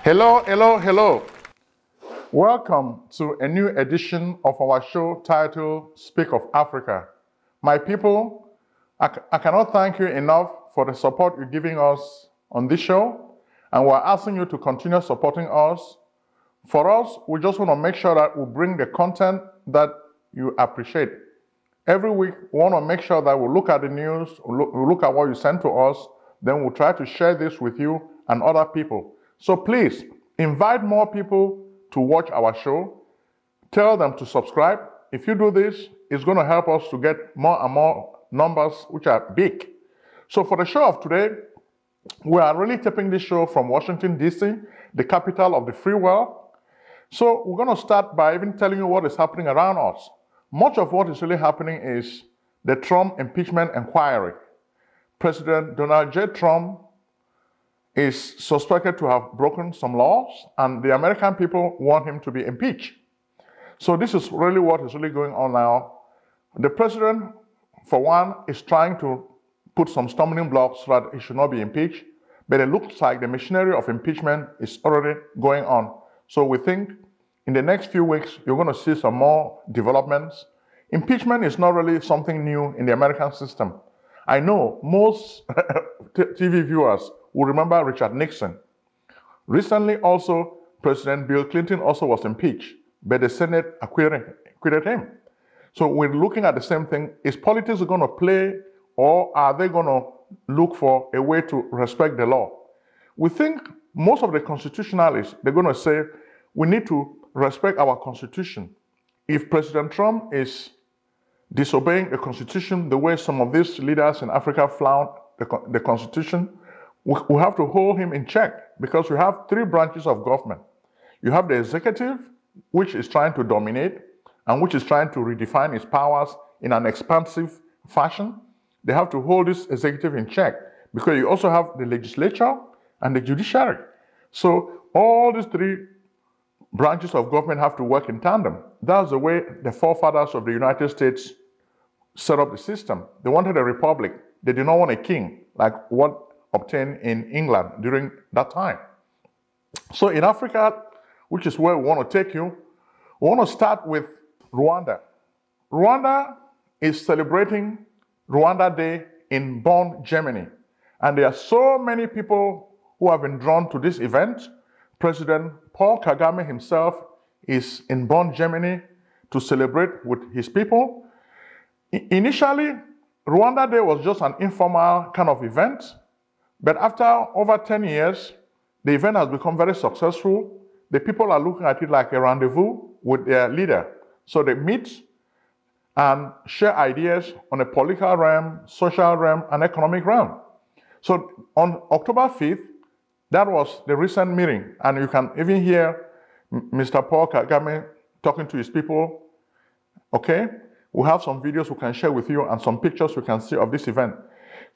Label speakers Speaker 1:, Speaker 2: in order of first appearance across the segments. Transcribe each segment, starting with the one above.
Speaker 1: Hello, hello, hello. Welcome to a new edition of our show titled Speak of Africa. My people, I cannot thank you enough for the support you're giving us on this show, and we're asking you to continue supporting us. For us, we just want to make sure that we bring the content that you appreciate. Every week, we want to make sure that we look at the news, we look at what you send to us, then we'll try to share this with you and other people. So please, invite more people to watch our show. Tell them to subscribe. If you do this, it's going to help us to get more and more numbers, which are big. So for the show of today, we are really taping this show from Washington, D.C., the capital of the free world. So we're going to start by even telling you what is happening around us. Much of what is really happening is the Trump impeachment inquiry. President Donald J. Trump is suspected to have broken some laws, and the American people want him to be impeached. So this is really what is really going on now. The president, for one, is trying to put some stumbling blocks so that he should not be impeached, but it looks like the machinery of impeachment is already going on. So we think in the next few weeks, you're going to see some more developments. Impeachment is not really something new in the American system. I know most TV viewers will remember Richard Nixon. Recently also, President Bill Clinton also was impeached, but the Senate acquitted him. So we're looking at the same thing. Is politics going to play, or are they going to look for a way to respect the law? We think most of the constitutionalists, they're going to say, we need to respect our constitution. If President Trump is disobeying the constitution the way some of these leaders in Africa flout the constitution, we have to hold him in check, because we have three branches of government. You have the executive, which is trying to dominate and which is trying to redefine its powers in an expansive fashion. They have to hold this executive in check, because you also have the legislature and the judiciary. So all these three branches of government have to work in tandem. That's the way the forefathers of the United States set up the system. They wanted a republic. They did not want a king, like what obtained in England during that time. So in Africa, which is where we want to take you, we want to start with Rwanda. Rwanda is celebrating Rwanda Day in Bonn, Germany. And there are so many people who have been drawn to this event. President Paul Kagame himself is in Bonn, Germany to celebrate with his people. Initially, Rwanda Day was just an informal kind of event. But after over 10 years, the event has become very successful. The people are looking at it like a rendezvous with their leader. So they meet and share ideas on a political realm, social realm, and economic realm. So on October 5th, that was the recent meeting. And you can even hear Mr. Paul Kagame talking to his people. Okay? We have some videos we can share with you and some pictures we can see of this event.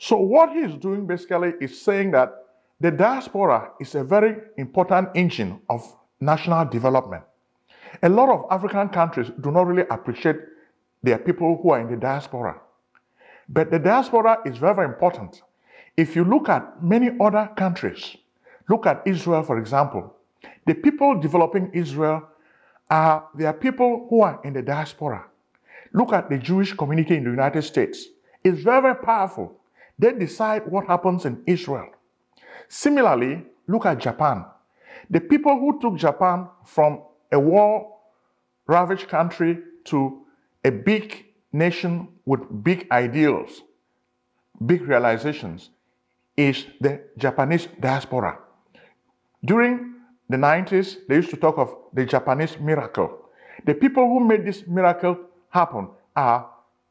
Speaker 1: So what he is doing basically is saying that the diaspora is a very important engine of national development. A lot of African countries do not really appreciate their people who are in the diaspora. But the diaspora is very, very important. If you look at many other countries, look at Israel, for example, the people developing Israel are people who are in the diaspora. Look at the Jewish community in the United States. It's very, very powerful. They decide what happens in Israel. Similarly, look at Japan. The people who took Japan from a war-ravaged country to a big nation with big ideals, big realizations, is the Japanese diaspora. During the 90s, they used to talk of the Japanese miracle. The people who made this miracle happen are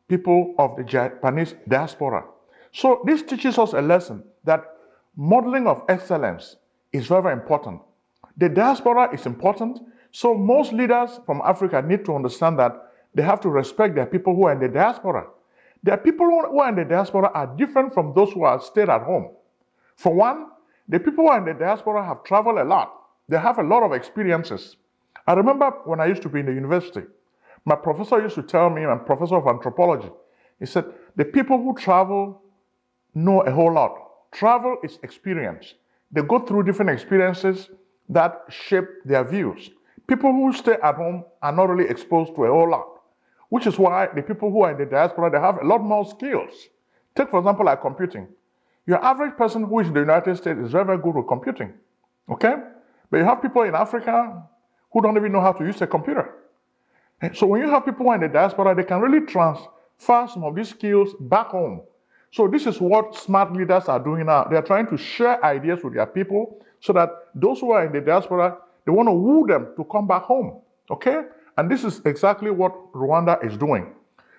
Speaker 1: people of the Japanese diaspora. So this teaches us a lesson that modeling of excellence is very, very important. The diaspora is important, so most leaders from Africa need to understand that they have to respect their people who are in the diaspora. Their people who are in the diaspora are different from those who are stayed at home. For one, the people who are in the diaspora have traveled a lot. They have a lot of experiences. I remember when I used to be in the university, my professor used to tell me, I'm a professor of anthropology, he said, the people who travel know a whole lot. Travel is experience. They go through different experiences that shape their views. People who stay at home are not really exposed to a whole lot, which is why the people who are in the diaspora, they have a lot more skills. Take, for example, like computing. Your average person who is in the United States is very, very good with computing, okay? But you have people in Africa who don't even know how to use a computer. And so when you have people who are in the diaspora, they can really transfer some of these skills back home. So this is what smart leaders are doing now. They're trying to share ideas with their people so that those who are in the diaspora, they want to woo them to come back home, okay? And this is exactly what Rwanda is doing.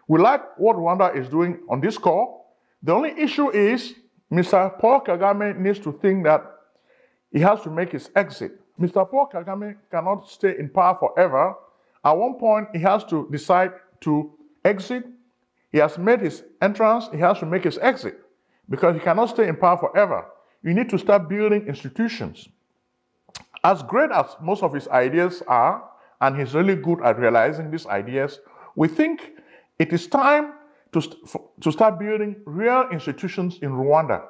Speaker 1: We like what Rwanda is doing on this call. The only issue is Mr. Paul Kagame needs to think that he has to make his exit. Mr. Paul Kagame cannot stay in power forever. At one point, he has to decide to exit. He has made his entrance, he has to make his exit because he cannot stay in power forever. You need to start building institutions. As great as most of his ideas are, and he's really good at realizing these ideas, we think it is time to start building real institutions in Rwanda.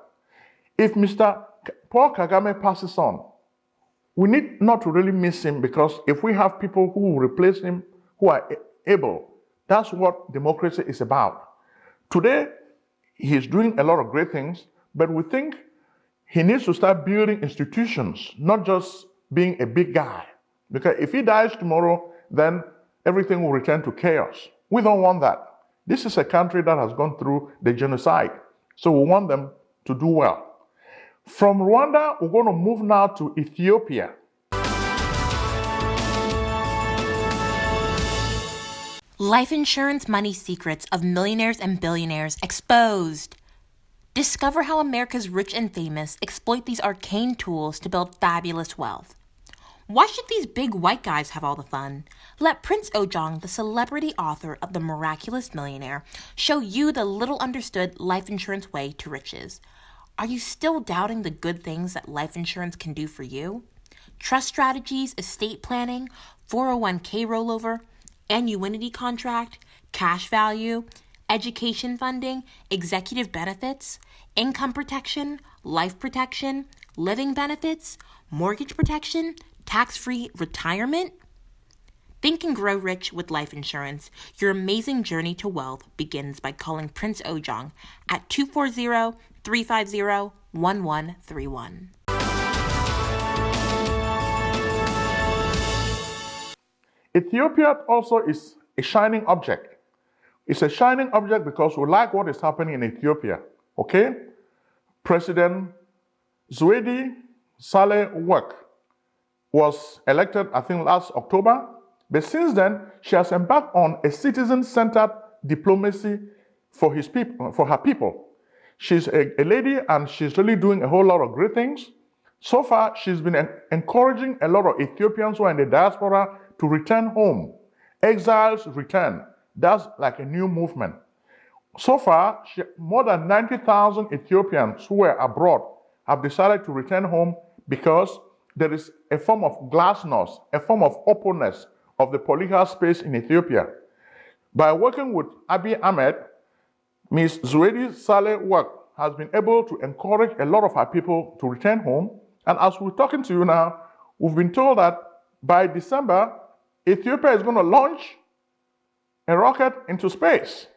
Speaker 1: If Mr. Paul Kagame passes on, we need not to really miss him, because if we have people who will replace him who are able, that's what democracy is about. Today, he's doing a lot of great things, but we think he needs to start building institutions, not just being a big guy. Because if he dies tomorrow, then everything will return to chaos. We don't want that. This is a country that has gone through the genocide, so we want them to do well. From Rwanda, we're going to move now to Ethiopia.
Speaker 2: Life insurance money secrets of millionaires and billionaires exposed. Discover how America's rich and famous exploit these arcane tools to build fabulous wealth. Why should these big white guys have all the fun? Let Prince Ojong, the celebrity author of The Miraculous Millionaire, show you the little understood life insurance way to riches. Are you still doubting the good things that life insurance can do for you? Trust strategies, estate planning, 401k rollover, annuity contract, cash value, education funding, executive benefits, income protection, life protection, living benefits, mortgage protection, tax-free retirement? Think and grow rich with life insurance. Your amazing journey to wealth begins by calling Prince Ojong at 240-350-1131.
Speaker 1: Ethiopia also is a shining object. It's a shining object because we like what is happening in Ethiopia, okay? President Zwedi Sahle-Work was elected, I think, last October. But since then, she has embarked on a citizen-centered diplomacy for her people. She's a lady, and she's really doing a whole lot of great things. So far, she's been encouraging a lot of Ethiopians who are in the diaspora to return home. Exiles return. That's like a new movement. So far, more than 90,000 Ethiopians who were abroad have decided to return home because there is a form of glasnost, a form of openness of the political space in Ethiopia. By working with Abiy Ahmed, Ms. Zwedi Sahle-Work has been able to encourage a lot of her people to return home. And as we're talking to you now, we've been told that by December, Ethiopia is going to launch a rocket into space.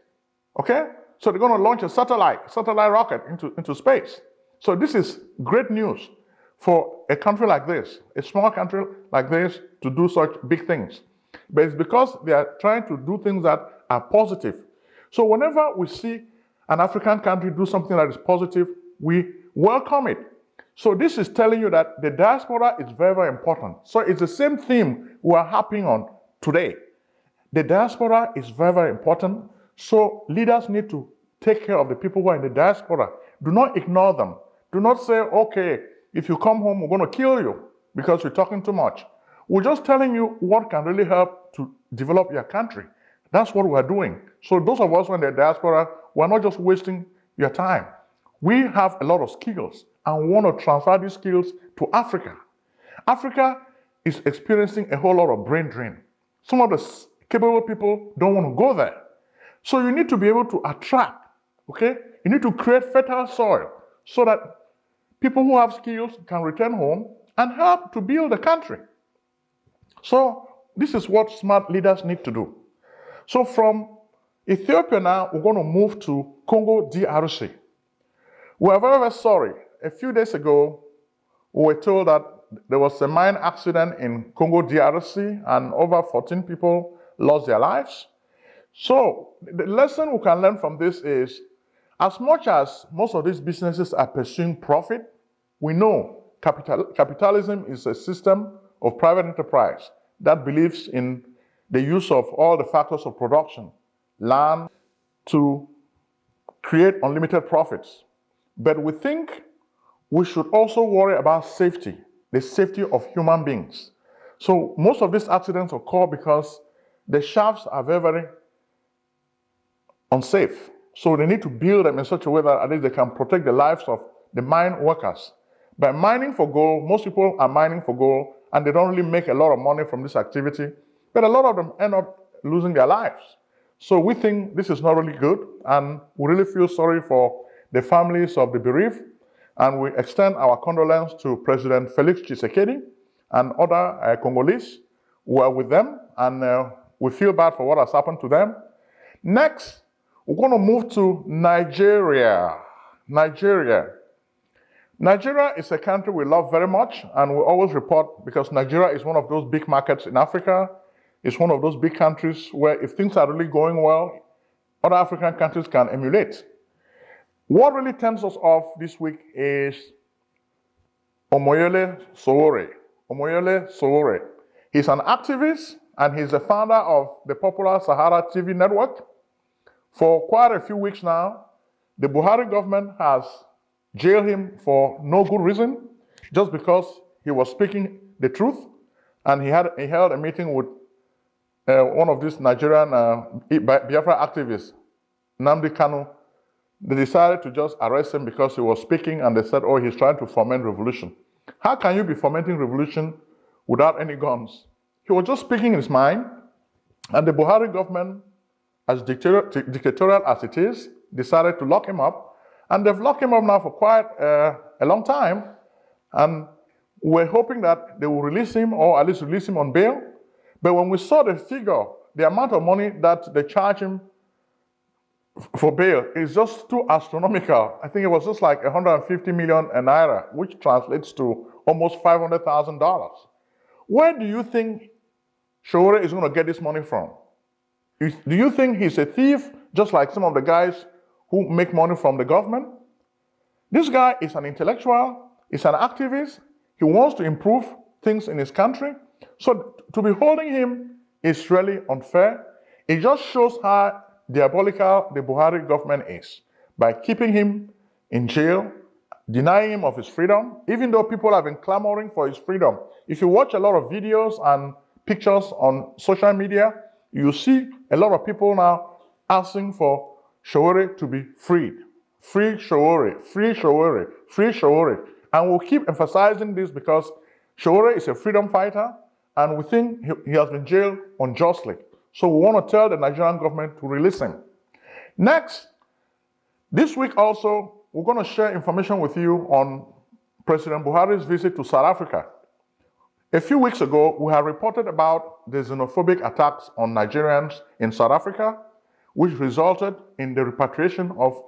Speaker 1: Okay? So they're going to launch a satellite rocket into space. So this is great news for a country like this, a small country like this, to do such big things. But it's because they are trying to do things that are positive. So whenever we see an African country do something that is positive, we welcome it. So this is telling you that the diaspora is very, very important. So it's the same theme we are harping on today. The diaspora is very, very important. So leaders need to take care of the people who are in the diaspora. Do not ignore them. Do not say, okay, if you come home, we're going to kill you because you're talking too much. We're just telling you what can really help to develop your country. That's what we're doing. So those of us who are in the diaspora, we're not just wasting your time. We have a lot of skills and we want to transfer these skills to Africa. Africa is experiencing a whole lot of brain drain. Some of the capable people don't want to go there. So you need to be able to attract, okay? You need to create fertile soil so that people who have skills can return home and help to build the country. So this is what smart leaders need to do. So from Ethiopia now, we're going to move to Congo DRC. We're very, very sorry. A few days ago, we were told that there was a mine accident in Congo DRC and over 14 people lost their lives. So the lesson we can learn from this is, as much as most of these businesses are pursuing profit, we know capitalism is a system of private enterprise that believes in the use of all the factors of production, land, to create unlimited profits. But we think we should also worry about safety, the safety of human beings. So most of these accidents occur because the shafts are very, very unsafe. So they need to build them in such a way that at least they can protect the lives of the mine workers. By mining for gold, most people are mining for gold and they don't really make a lot of money from this activity, but a lot of them end up losing their lives. So we think this is not really good, and we really feel sorry for the families of the bereaved, and we extend our condolence to President Felix Tshisekedi and other Congolese who are with them, and we feel bad for what has happened to them. Next, we're going to move to Nigeria. Nigeria is a country we love very much, and we always report because Nigeria is one of those big markets in Africa. It's one of those big countries where if things are really going well, other African countries can emulate. What really turns us off this week is Omoyele Sowore. Omoyele Sowore. He's an activist and he's the founder of the popular Sahara TV network. For quite a few weeks now, the Buhari government has jailed him for no good reason, just because he was speaking the truth, and he held a meeting with one of these Nigerian Biafra activists, Nnamdi Kanu. They decided to just arrest him because he was speaking, and they said, oh, he's trying to foment revolution. How can you be fomenting revolution without any guns? He was just speaking his mind, and the Buhari government, as dictatorial as it is, decided to lock him up. And they've locked him up now for quite a long time. And we're hoping that they will release him, or at least release him on bail. But when we saw the figure, the amount of money that they charge him for bail is just too astronomical. I think it was just like 150 million naira, which translates to almost $500,000. Where do you think Sowore is going to get this money from? Do you think he's a thief, just like some of the guys who make money from the government? This guy is an intellectual, he's an activist, he wants to improve things in his country. So to be holding him is really unfair. It just shows how diabolical the Buhari government is by keeping him in jail, denying him of his freedom, even though people have been clamoring for his freedom. If you watch a lot of videos and pictures on social media, you see a lot of people now asking for Sowore to be freed. Free Sowore, free Sowore, free Sowore. And we'll keep emphasizing this because Sowore is a freedom fighter, and we think he has been jailed unjustly. So we want to tell the Nigerian government to release him. Next, this week also, we're going to share information with you on President Buhari's visit to South Africa. A few weeks ago, we had reported about the xenophobic attacks on Nigerians in South Africa, which resulted in the repatriation of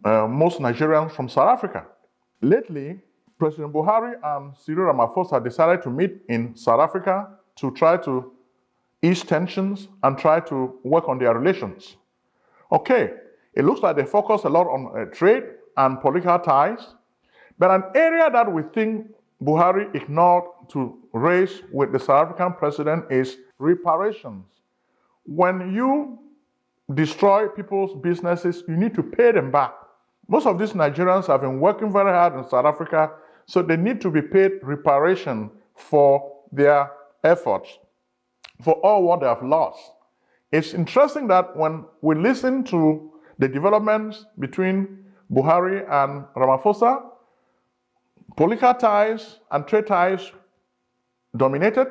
Speaker 1: most Nigerians from South Africa. Lately, President Buhari and Cyril Ramaphosa decided to meet in South Africa to try to ease tensions and try to work on their relations. Okay, it looks like they focus a lot on trade and political ties, but an area that we think Buhari ignored to raise with the South African president is reparations. When you destroy people's businesses, you need to pay them back. Most of these Nigerians have been working very hard in South Africa, so they need to be paid reparation for their efforts, for all what they have lost. It's interesting that when we listen to the developments between Buhari and Ramaphosa, political ties and trade ties dominated,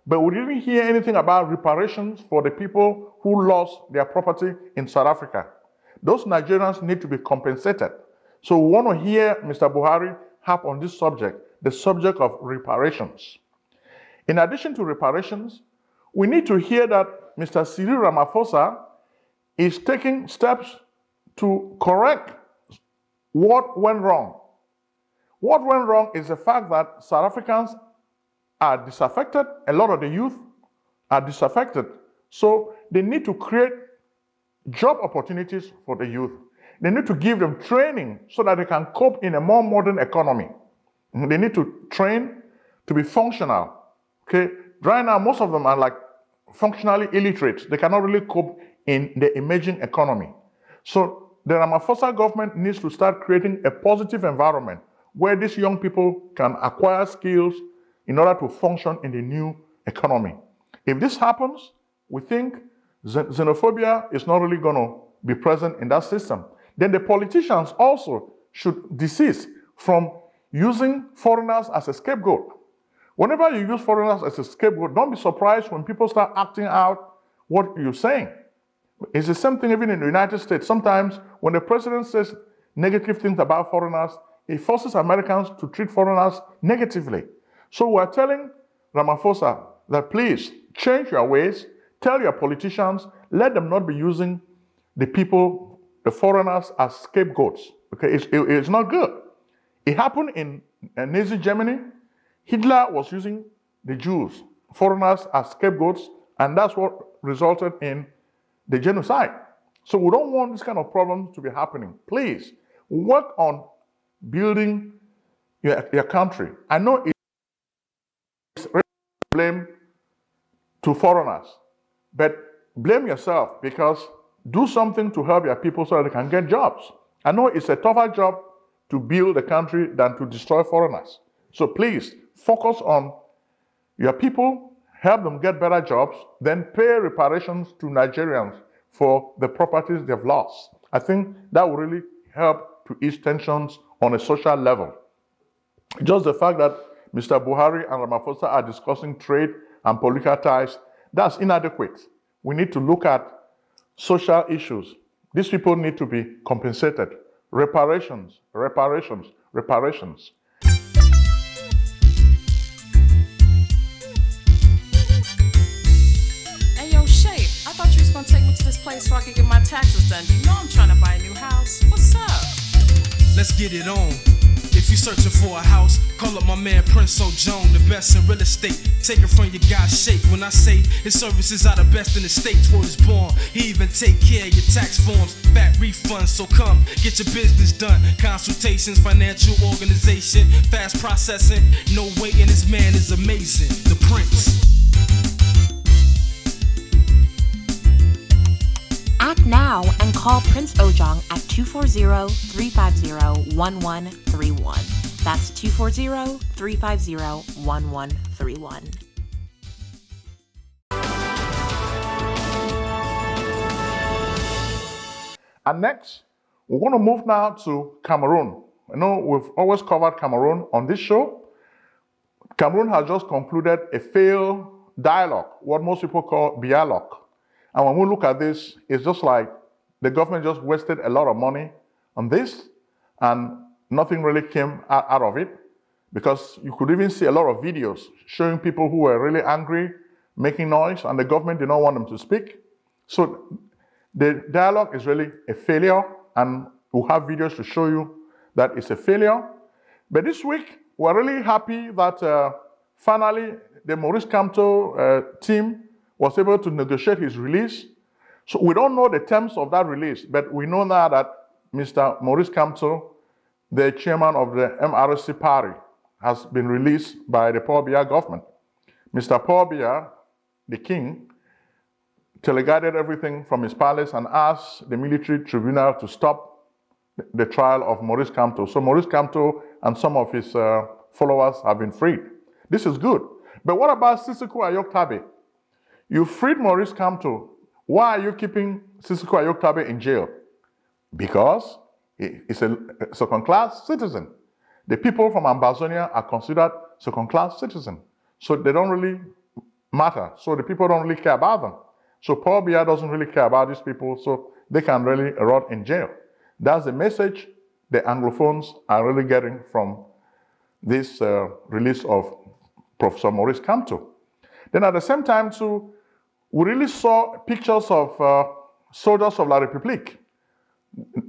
Speaker 1: but we didn't hear anything about reparations for the people who lost their property in South Africa. Those Nigerians need to be compensated. So we want to hear Mr. Buhari harp on this subject, the subject of reparations. In addition to reparations, we need to hear that Mr. Cyril Ramaphosa is taking steps to correct what went wrong. What went wrong is the fact that South Africans are disaffected. A lot of the youth are disaffected. So they need to create job opportunities for the youth. They need to give them training so that they can cope in a more modern economy. They need to train to be functional. Okay, right now most of them are like functionally illiterate. They cannot really cope in the emerging economy. So the Ramaphosa government needs to start creating a positive environment where these young people can acquire skills in order to function in the new economy. If this happens, we think xenophobia is not really going to be present in that system. Then the politicians also should desist from using foreigners as a scapegoat. Whenever you use foreigners as a scapegoat, don't be surprised when people start acting out what you're saying. It's the same thing even in the United States. Sometimes when the president says negative things about foreigners, it forces Americans to treat foreigners negatively. So we're telling Ramaphosa that please change your ways, tell your politicians, let them not be using the people, the foreigners, as scapegoats. Okay, it's not good. It happened in Nazi Germany. Hitler was using the Jews, foreigners, as scapegoats, and that's what resulted in the genocide. So we don't want this kind of problem to be happening. Please work on building your country. I know it's blame to foreigners, but blame yourself, because do something to help your people so that they can get jobs. I know it's a tougher job to build a country than to destroy foreigners. So please focus on your people, help them get better jobs, then pay reparations to Nigerians for the properties they've lost. I think that will really help to ease tensions on a social level. Just the fact that Mr. Buhari and Ramaphosa are discussing trade and political ties, that's inadequate. We need to look at social issues. These people need to be compensated. Reparations, reparations, reparations.
Speaker 3: Hey, yo, Shay, I thought you was gonna take me to this place so I could get my taxes done. You know I'm trying to buy a new house. What's up?
Speaker 4: Let's get it on. If you searching for a house, call up my man Prince Ojong, the best in real estate. Take it from your guy's shape. When I say his services are the best in the states, word is born. He even take care of your tax forms, back refunds. So come, get your business done. Consultations, financial organization, fast processing. No waiting, this man is amazing. The Prince.
Speaker 2: Act now and call Prince Ojong at 240-350-1131. That's 240-350-1131.
Speaker 1: And next, we're going to move now to Cameroon. I know we've always covered Cameroon on this show. Cameroon has just concluded a failed dialogue, what most people call dialogue. And when we look at this, it's just like the government just wasted a lot of money on this, and nothing really came out of it, because you could even see a lot of videos showing people who were really angry, making noise, and the government did not want them to speak. So the dialogue is really a failure, and we'll have videos to show you that it's a failure. But this week, we're really happy that finally the Maurice Kamto team was able to negotiate his release. So we don't know the terms of that release, but we know now that Mr. Maurice Kamto, the chairman of the MRC party, has been released by the Paul Biya government. Mr. Paul Biya, the king, teleguided everything from his palace and asked the military tribunal to stop the trial of Maurice Kamto. So Maurice Kamto and some of his followers have been freed. This is good. But what about Sissoco Ayoktabe? You freed Maurice Kamto. Why are you keeping Sissoco Ayoktabe in jail? Because he's a second-class citizen. The people from Ambazonia are considered second-class citizens. So they don't really matter. So the people don't really care about them. So Paul Biya doesn't really care about these people, so they can really rot in jail. That's the message the Anglophones are really getting from this release of Professor Maurice Kamto. Then at the same time too, we really saw pictures of soldiers of La République.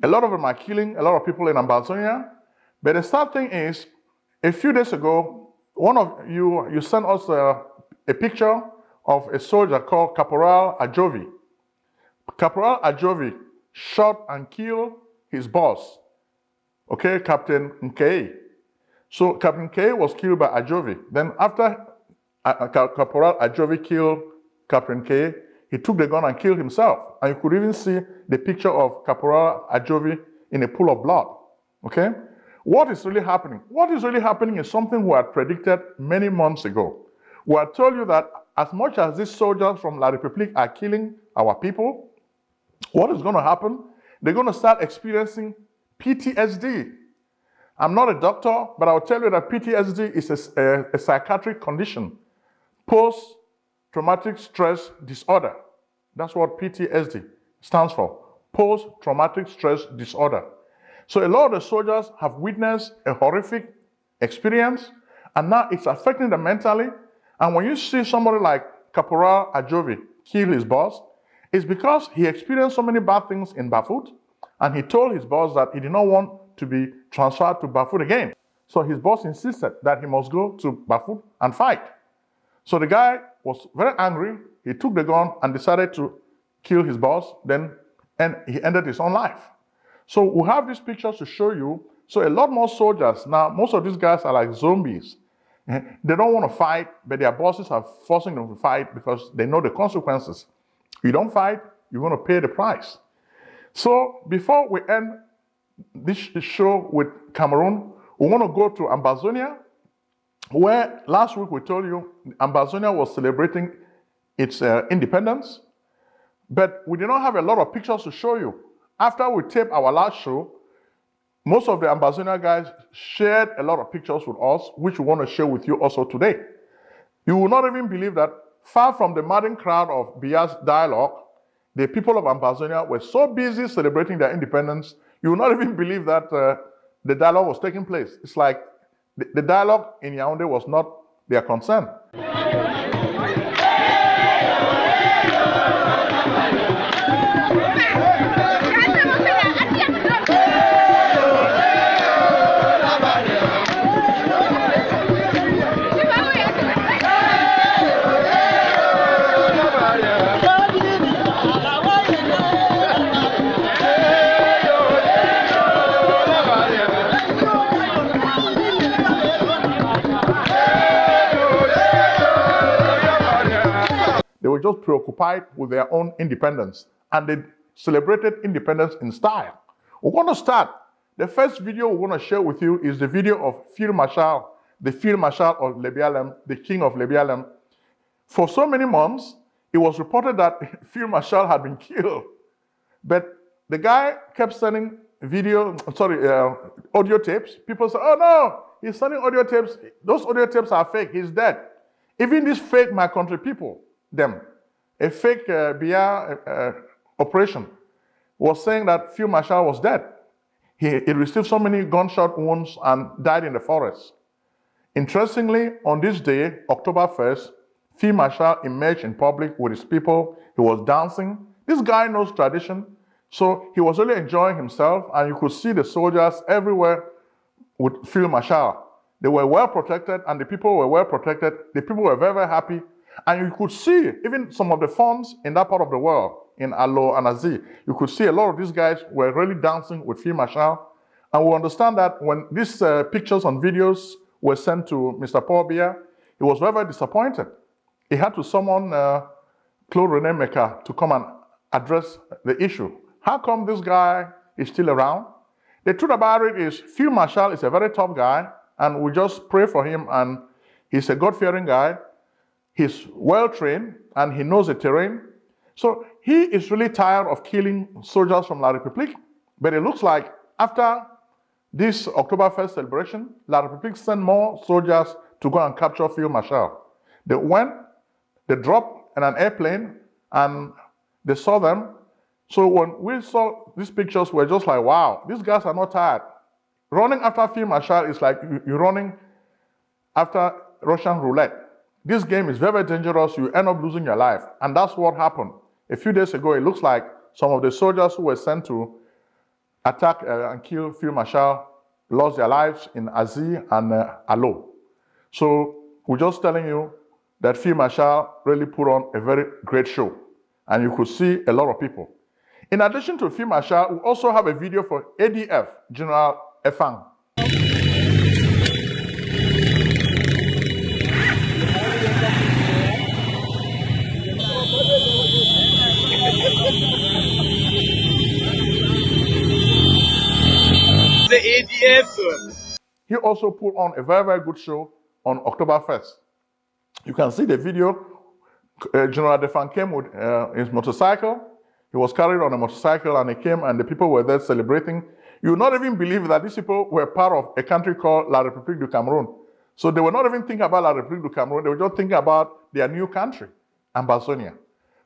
Speaker 1: A lot of them are killing a lot of people in Ambazonia. But the sad thing is, a few days ago, one of you sent us a picture of a soldier called Caporal Ajovi. Caporal Ajovi shot and killed his boss, okay, Captain Nkei. So Captain Nkei was killed by Ajovi. Then after Caporal Ajovi killed Captain Nkei, he took the gun and killed himself. And you could even see the picture of Caporal Ajovi in a pool of blood, okay? What is really happening? What is really happening is something we had predicted many months ago. We had told you that as much as these soldiers from La République are killing our people, what is going to happen? They're going to start experiencing PTSD. I'm not a doctor, but I'll tell you that PTSD is a psychiatric condition, post-traumatic stress disorder. That's what PTSD stands for, post-traumatic stress disorder. So a lot of the soldiers have witnessed a horrific experience, and now it's affecting them mentally. And when you see somebody like Caporal Ajovi kill his boss, it's because he experienced so many bad things in Bafut, and he told his boss that he did not want to be transferred to Bafut again. So his boss insisted that he must go to Bafut and fight. So the guy was very angry. He took the gun and decided to kill his boss, and he ended his own life. So we have these pictures to show you. So a lot more soldiers, now most of these guys are like zombies. They don't want to fight, but their bosses are forcing them to fight because they know the consequences. You don't fight, you're going to pay the price. So before we end this show with Cameroon, we want to go to Ambazonia, where last week we told you Ambazonia was celebrating its independence, but we did not have a lot of pictures to show you. After we taped our last show, most of the Ambazonia guys shared a lot of pictures with us, which we want to share with you also today. You will not even believe that far from the madding crowd of Biya's dialogue, the people of Ambazonia were so busy celebrating their independence, you will not even believe that the dialogue was taking place. It's like the dialogue in Yaoundé was not their concern. They were just preoccupied with their own independence, and they celebrated independence in style. We're going to start. The first video we're going to share with you is the video of Field Marshal, the Field Marshal of Lebialem, the King of Lebialem. For so many months, it was reported that Field Marshal had been killed, but the guy kept sending audio tapes. People said, "Oh no, he's sending audio tapes. Those audio tapes are fake. He's dead." Even these fake My Country people, a fake Biya operation, was saying that Field Marshal was dead. He received so many gunshot wounds and died in the forest. Interestingly, on this day, October 1st, Field Marshal emerged in public with his people. He was dancing. This guy knows tradition, so he was really enjoying himself, and you could see the soldiers everywhere with Field Marshal. They were well protected, and the people were well protected. The people were very, very happy. And you could see even some of the funds in that part of the world, in Alo and Azi, you could see a lot of these guys were really dancing with Field Marshal. And we understand that when these pictures and videos were sent to Mr. Paul Biya, he was very, very disappointed. He had to summon Claude René Mecca to come and address the issue. How come this guy is still around? The truth about it is Field Marshal is a very tough guy, and we just pray for him, and he's a God-fearing guy. He's well-trained, and he knows the terrain. So he is really tired of killing soldiers from La République. But it looks like after this October 1st celebration, La République sent more soldiers to go and capture Field Marshal. They went, they dropped in an airplane, and they saw them. So when we saw these pictures, we're just like, wow, these guys are not tired. Running after Field Marshal is like you're running after Russian roulette. This game is very, very dangerous. You end up losing your life. And that's what happened. A few days ago, it looks like some of the soldiers who were sent to attack and kill Field Marshal lost their lives in Azi and Alo. So we're just telling you that Field Marshal really put on a very great show. And you could see a lot of people. In addition to Field Marshal, we also have a video for ADF, General Efang.
Speaker 5: The ADF.
Speaker 1: He also put on a very, very good show on October 1st. You can see the video. General Defan came with his motorcycle. He was carried on a motorcycle and he came and the people were there celebrating. You would not even believe that these people were part of a country called La République du Cameroon. So they were not even thinking about La République du Cameroon. They were just thinking about their new country, Ambazonia.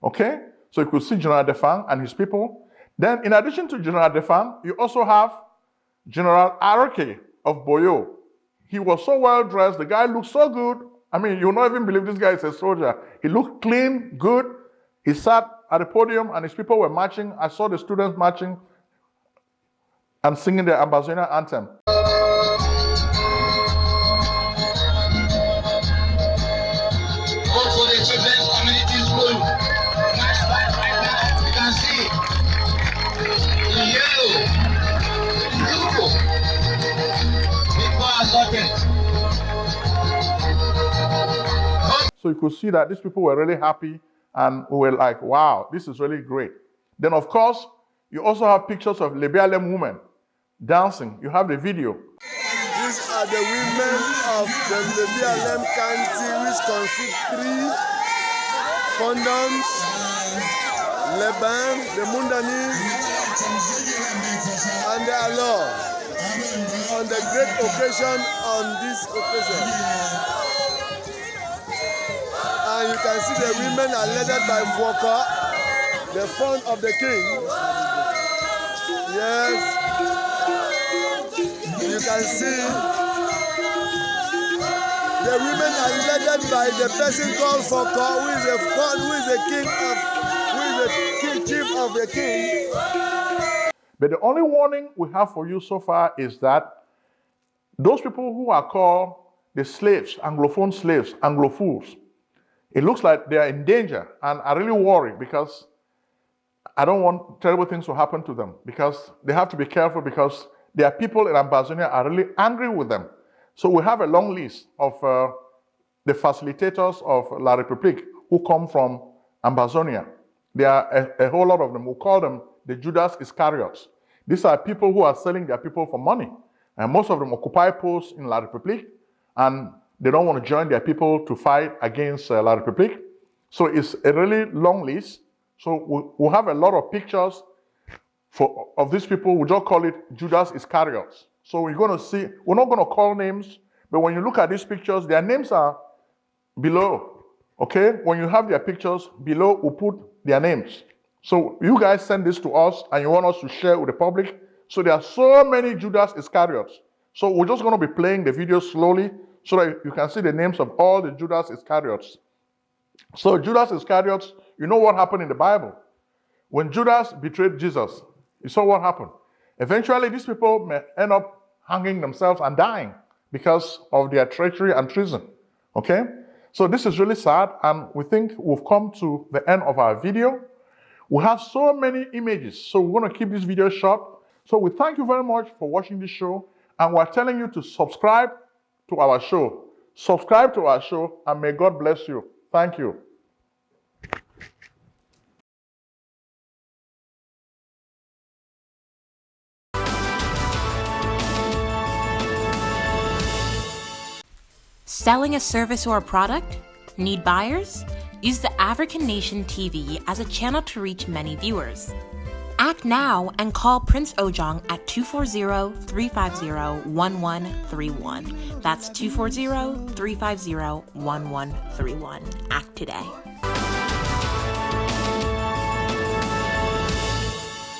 Speaker 1: Okay? So you could see General Defan and his people. Then in addition to General Defan, you also have General Arake of Boyo. He was so well dressed. The guy looked so good. I mean, you'll not even believe this guy is a soldier. He looked clean, good. He sat at the podium and his people were marching. I saw the students marching and singing the Ambazonia anthem.
Speaker 5: Also, the children's community school. Nice light right now. You can see the yellow, blue, big socket.
Speaker 1: So you could see that these people were really happy and we were like, wow, this is really great. Then, of course, you also have pictures of Lebialem women dancing. You have the video.
Speaker 6: These are the women of the Lebialem County, which consist 3 condoms, Leban, the Mundanis, and the Allah on the great occasion on this occasion. And you can see the women are led by Voka, the font of the king. Yes, you can see the women are led by the person called Voka, who is the chief of the king.
Speaker 1: But the only warning we have for you so far is that those people who are called the slaves, Anglophone slaves, Anglophiles, it looks like they are in danger, and I really worry because I don't want terrible things to happen to them because they have to be careful because there are people in Ambazonia are really angry with them. So we have a long list of the facilitators of La République who come from Ambazonia. There are a whole lot of them. We call them the Judas Iscariots. These are people who are selling their people for money. And most of them occupy posts in La République and they don't want to join their people to fight against La République. So it's a really long list. So we'll have a lot of pictures of these people. We just call it Judas Iscariots. So we're going to see, we're not going to call names, but when you look at these pictures, their names are below. Okay? When you have their pictures below, we'll put their names. So you guys send this to us and you want us to share with the public. So there are so many Judas Iscariots. So we're just going to be playing the video slowly so that you can see the names of all the Judas Iscariots. So Judas Iscariots, you know what happened in the Bible. When Judas betrayed Jesus, you saw what happened. Eventually, these people may end up hanging themselves and dying because of their treachery and treason. Okay? So this is really sad, and we think we've come to the end of our video. We have so many images, so we're going to keep this video short. So we thank you very much for watching this show, and we're telling you to subscribe to our show. Subscribe to our show, and may God bless you. Thank you.
Speaker 2: Selling a service or a product? Need buyers? Use the African Nation TV as a channel to reach many viewers. Act now and call Prince Ojong at 240-350-1131. That's 240-350-1131. Act today.